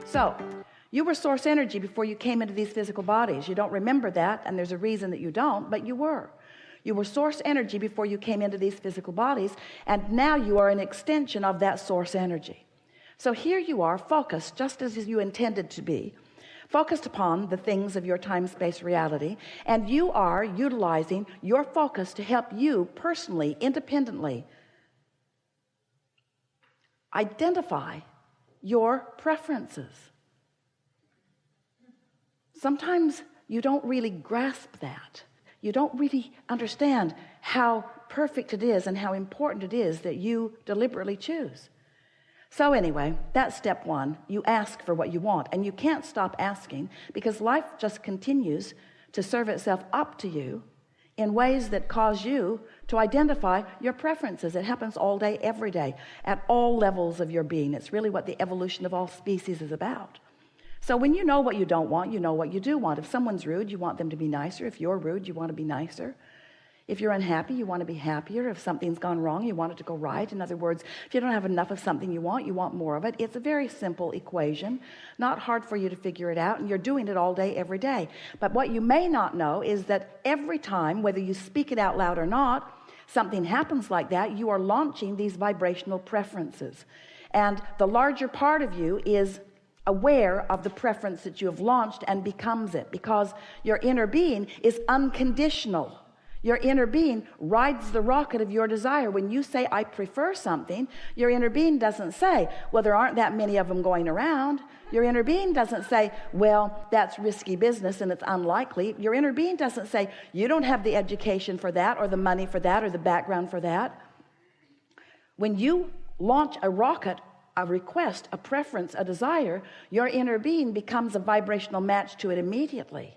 So, you were source energy before you came into these physical bodies. You don't remember that, and there's a reason that you don't, but you were. You were source energy before you came into these physical bodies, and now you are an extension of that source energy. So here you are, focused, just as you intended to be, focused upon the things of your time-space reality, and you are utilizing your focus to help you personally, independently, identify your preferences. Sometimes you don't really grasp that. You don't really understand how perfect it is and how important it is that you deliberately choose. So anyway, that's step one. You ask for what you want, and you can't stop asking because life just continues to serve itself up to you in ways that cause you to identify your preferences. It happens all day, every day, at all levels of your being. It's really what the evolution of all species is about. So when you know what you don't want, you know what you do want. If someone's rude, you want them to be nicer. If you're rude, you want to be nicer. If you're unhappy, you want to be happier. If something's gone wrong, you want it to go right. In other words, if you don't have enough of something you want more of it. It's a very simple equation, not hard for you to figure it out, and you're doing it all day, every day. But what you may not know is that every time, whether you speak it out loud or not, something happens like that, you are launching these vibrational preferences. And the larger part of you is aware of the preference that you have launched and becomes it, because your inner being is unconditional. Your inner being rides the rocket of your desire. When you say, I prefer something, your inner being doesn't say, well, there aren't that many of them going around. Your inner being doesn't say, well, that's risky business and it's unlikely. Your inner being doesn't say, you don't have the education for that, or the money for that, or the background for that. When you launch a rocket, a request, a preference, a desire, your inner being becomes a vibrational match to it immediately.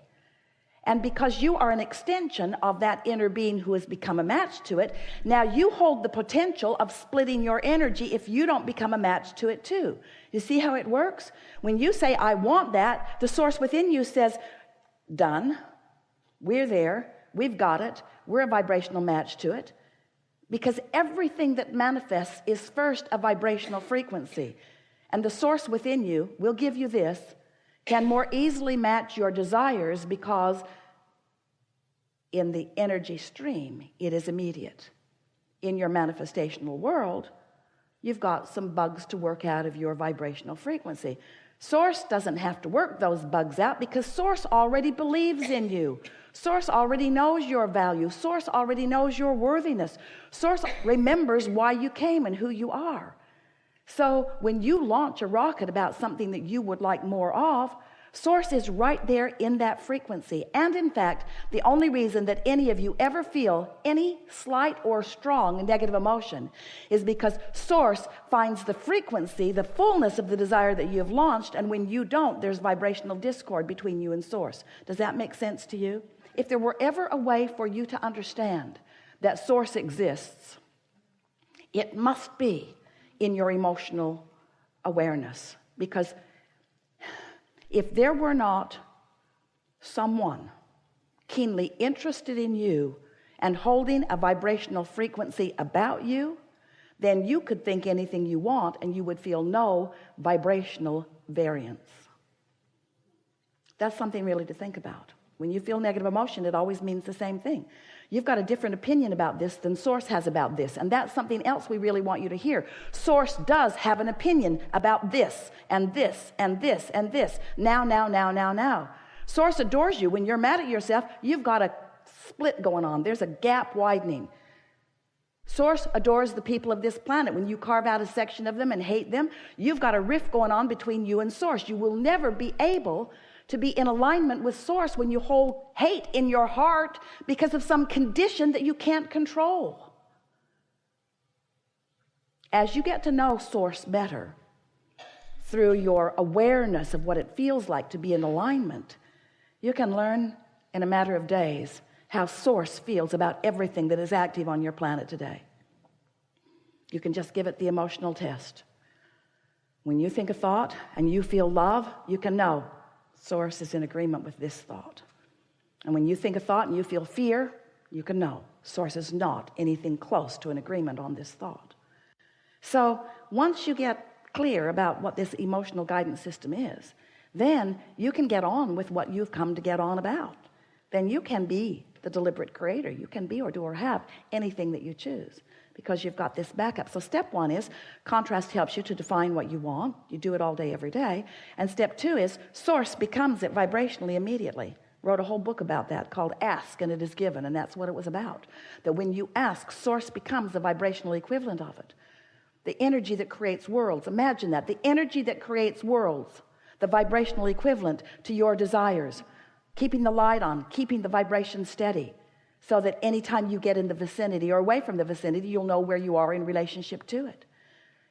And because you are an extension of that inner being who has become a match to it, now you hold the potential of splitting your energy if you don't become a match to it too. You see how it works? When you say, I want that, the source within you says, done. We're there. We've got it. We're a vibrational match to it. Because everything that manifests is first a vibrational frequency. And the source within you will give you this, can more easily match your desires, because in the energy stream, it is immediate. In your manifestational world, you've got some bugs to work out of your vibrational frequency. Source doesn't have to work those bugs out, because Source already believes in you. Source already knows your value. Source already knows your worthiness. Source remembers why you came and who you are. So when you launch a rocket about something that you would like more of, Source is right there in that frequency. And in fact, the only reason that any of you ever feel any slight or strong negative emotion is because Source finds the frequency, the fullness of the desire that you have launched, and when you don't, there's vibrational discord between you and Source. Does that make sense to you? If there were ever a way for you to understand that Source exists, it must be in your emotional awareness. Because if there were not someone keenly interested in you and holding a vibrational frequency about you, then you could think anything you want and you would feel no vibrational variance. That's something really to think about. When you feel negative emotion, it always means the same thing. You've got a different opinion about this than Source has about this, and that's something else we really want you to hear. Source does have an opinion about this and this and this and this. Now. Source adores you. When you're mad at yourself, you've got a split going on. There's a gap widening. Source adores the people of this planet. When you carve out a section of them and hate them, you've got a rift going on between you and Source. You will never be able to be in alignment with Source when you hold hate in your heart because of some condition that you can't control. As you get to know Source better through your awareness of what it feels like to be in alignment, you can learn in a matter of days how Source feels about everything that is active on your planet today. You can just give it the emotional test. When you think a thought and you feel love, you can know Source is in agreement with this thought. And when you think a thought and you feel fear, you can know Source is not anything close to an agreement on this thought. So once you get clear about what this emotional guidance system is, then you can get on with what you've come to get on about. Then you can be the deliberate creator. You can be or do or have anything that you choose, because you've got this backup. So step one is contrast helps you to define what you want. You do it all day, every day. And step two is source becomes it vibrationally immediately. Wrote a whole book about that called Ask and It Is Given, and that's what it was about. That when you ask, source becomes the vibrational equivalent of it. The energy that creates worlds. Imagine that. The energy that creates worlds, the vibrational equivalent to your desires. Keeping the light on, keeping the vibration steady, so that anytime you get in the vicinity or away from the vicinity, you'll know where you are in relationship to it.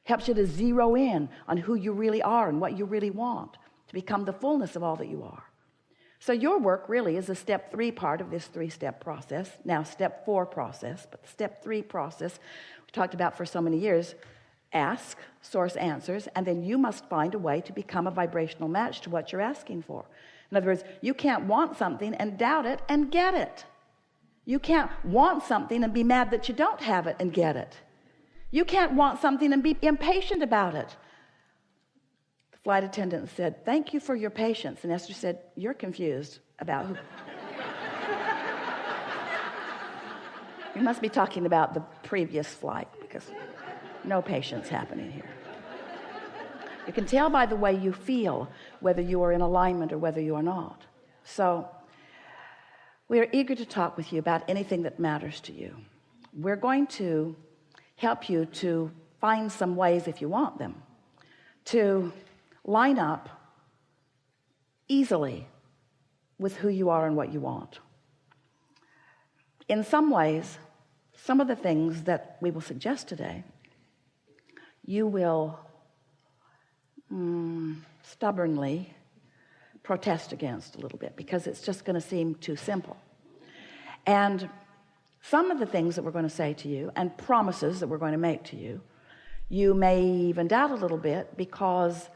Helps you to zero in on who you really are and what you really want, to become the fullness of all that you are. So your work really is a step 3 part of this 3-step process. Now step 4 process, but the step 3 process we talked about for so many years. Ask, source answers, and then you must find a way to become a vibrational match to what you're asking for. In other words, you can't want something and doubt it and get it. You can't want something and be mad that you don't have it and get it. You can't want something and be impatient about it. The flight attendant said, "Thank you for your patience." And Esther said, "You're confused about who." You must be talking about the previous flight, because no patience happening here. You can tell by the way you feel whether you are in alignment or whether you are not. So we are eager to talk with you about anything that matters to you. We're going to help you to find some ways, if you want them, to line up easily with who you are and what you want. In some ways, some of the things that we will suggest today, you will stubbornly protest against a little bit, because it's just going to seem too simple. And some of the things that we're going to say to you and promises that we're going to make to you, you may even doubt a little bit, because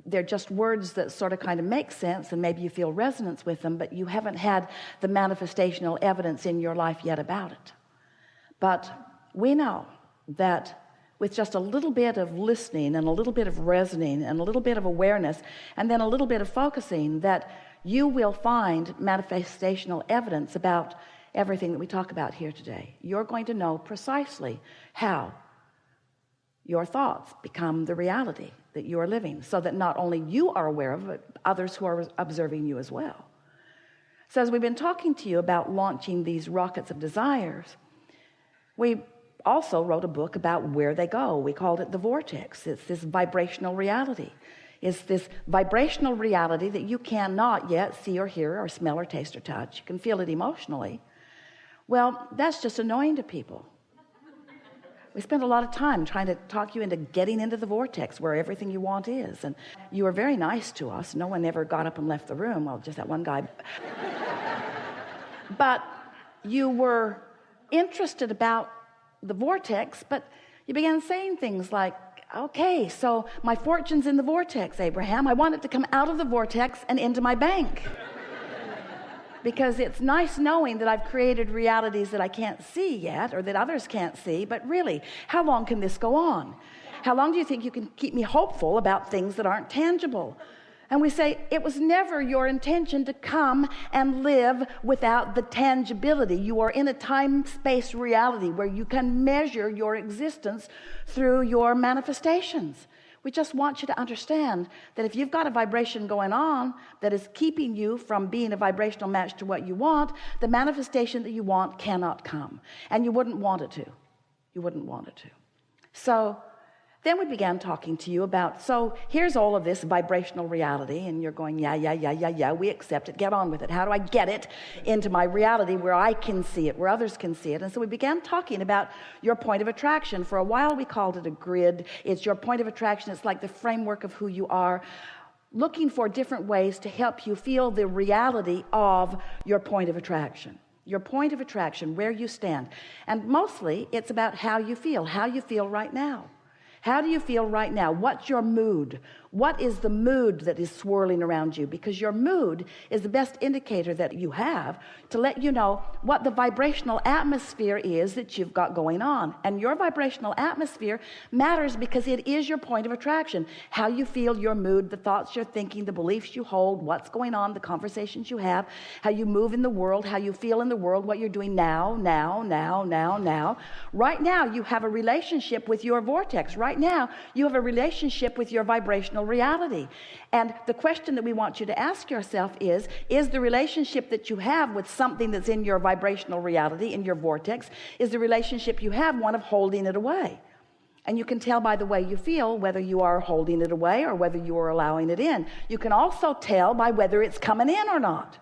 they're just words that sort of kind of make sense, and maybe you feel resonance with them, but you haven't had the manifestational evidence in your life yet about it. But we know that with just a little bit of listening and a little bit of resonating and a little bit of awareness and then a little bit of focusing, that you will find manifestational evidence about everything that we talk about here today. You're going to know precisely how your thoughts become the reality that you are living, so that not only you are aware of it, but others who are observing you as well. So as we've been talking to you about launching these rockets of desires, we also wrote a book about where they go. We called it The Vortex. It's this vibrational reality. It's this vibrational reality that you cannot yet see or hear or smell or taste or touch. You can feel it emotionally. Well, that's just annoying to people. We spent a lot of time trying to talk you into getting into the vortex where everything you want is. And you were very nice to us. No one ever got up and left the room. Well, just that one guy. But you were interested about the vortex, but you began saying things like, "Okay, so my fortune's in the vortex, Abraham. I want it to come out of the vortex and into my bank. Because it's nice knowing that I've created realities that I can't see yet, or that others can't see, but really, how long can this go on? How long do you think you can keep me hopeful about things that aren't tangible?" And we say, it was never your intention to come and live without the tangibility. You are in a time-space reality where you can measure your existence through your manifestations. We just want you to understand that if you've got a vibration going on that is keeping you from being a vibrational match to what you want, the manifestation that you want cannot come. And you wouldn't want it to. You wouldn't want it to. So then we began talking to you about, so here's all of this vibrational reality, and you're going, yeah, we accept it, get on with it. How do I get it into my reality where I can see it, where others can see it? And so we began talking about your point of attraction. For a while we called it a grid. It's your point of attraction. It's like the framework of who you are, looking for different ways to help you feel the reality of your point of attraction. Your point of attraction, where you stand. And mostly it's about how you feel right now. How do you feel right now? What's your mood? What is the mood that is swirling around you? Because your mood is the best indicator that you have to let you know what the vibrational atmosphere is that you've got going on. And your vibrational atmosphere matters because it is your point of attraction. How you feel, your mood, the thoughts you're thinking, the beliefs you hold, what's going on, the conversations you have, how you move in the world, how you feel in the world, what you're doing now. Right now, you have a relationship with your vortex. Right now, you have a relationship with your vibrational reality. And the question that we want you to ask yourself is the relationship that you have with something that's in your vibrational reality, in your vortex, is the relationship you have one of holding it away? And you can tell by the way you feel whether you are holding it away or whether you are allowing it in. You can also tell by whether it's coming in or not.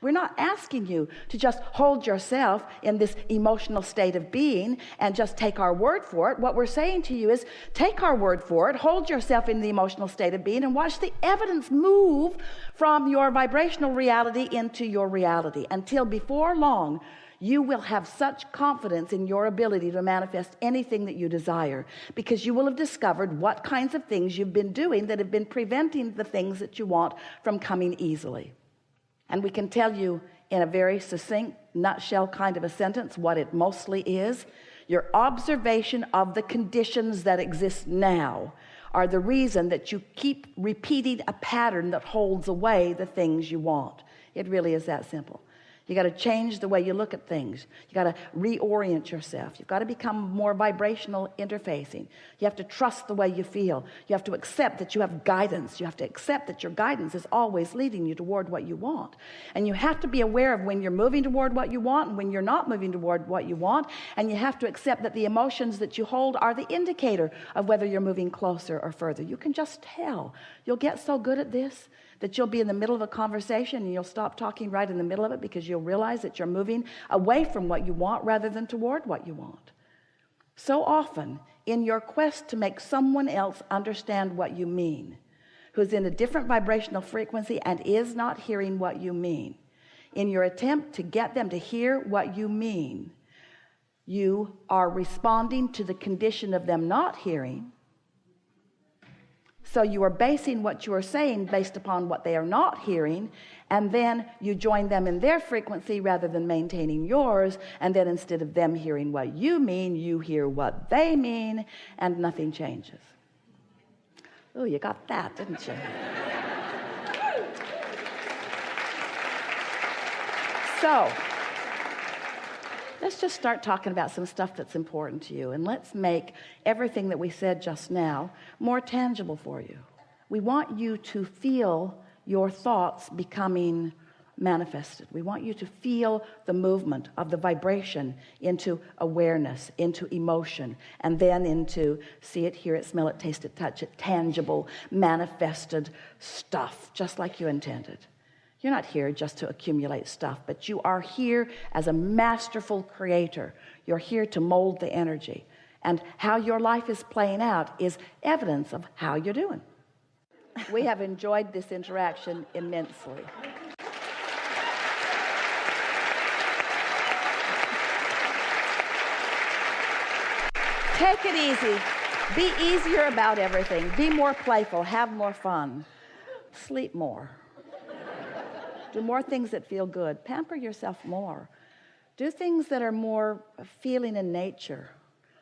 We're not asking you to just hold yourself in this emotional state of being and just take our word for it. What we're saying to you is take our word for it, hold yourself in the emotional state of being, and watch the evidence move from your vibrational reality into your reality until before long you will have such confidence in your ability to manifest anything that you desire, because you will have discovered what kinds of things you've been doing that have been preventing the things that you want from coming easily. And we can tell you in a very succinct, nutshell kind of a sentence what it mostly is. Your observation of the conditions that exist now are the reason that you keep repeating a pattern that holds away the things you want. It really is that simple. You got to change the way you look at things. You got to reorient yourself. You've got to become more vibrational interfacing. You have to trust the way you feel. You have to accept that you have guidance. You have to accept that your guidance is always leading you toward what you want. And you have to be aware of when you're moving toward what you want and when you're not moving toward what you want. And you have to accept that the emotions that you hold are the indicator of whether you're moving closer or further. You can just tell. You'll get so good at this that you'll be in the middle of a conversation and you'll stop talking right in the middle of it because you'll realize that you're moving away from what you want rather than toward what you want. So often, in your quest to make someone else understand what you mean, who's in a different vibrational frequency and is not hearing what you mean, in your attempt to get them to hear what you mean, you are responding to the condition of them not hearing. So you are basing what you are saying based upon what they are not hearing, and then you join them in their frequency rather than maintaining yours, and then instead of them hearing what you mean, you hear what they mean, and nothing changes. Oh, you got that, didn't you? So let's just start talking about some stuff that's important to you, and let's make everything that we said just now more tangible for you. We want you to feel your thoughts becoming manifested. We want you to feel the movement of the vibration into awareness, into emotion, and then into see it, hear it, smell it, taste it, touch it, tangible, manifested stuff, just like you intended. You're not here just to accumulate stuff, but you are here as a masterful creator. You're here to mold the energy. And how your life is playing out is evidence of how you're doing. We have enjoyed this interaction immensely. Take it easy. Be easier about everything. Be more playful. Have more fun. Sleep more. Do more things that feel good. Pamper yourself more. Do things that are more feeling in nature.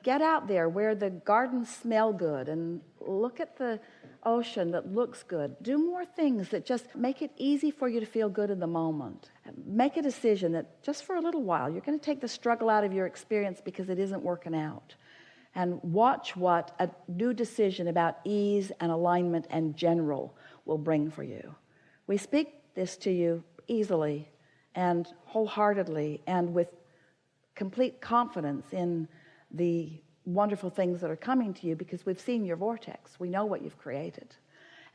Get out there where the gardens smell good and look at the ocean that looks good. Do more things that just make it easy for you to feel good in the moment. Make a decision that just for a little while, you're going to take the struggle out of your experience because it isn't working out. And watch what a new decision about ease and alignment and general will bring for you. We speak this to you easily and wholeheartedly and with complete confidence in the wonderful things that are coming to you because we've seen your vortex. We know what you've created.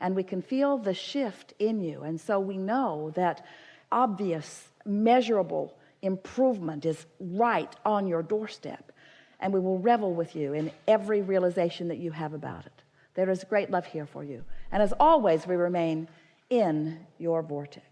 And we can feel the shift in you. And so we know that obvious, measurable improvement is right on your doorstep. And we will revel with you in every realization that you have about it. There is great love here for you. And as always, we remain in your vortex.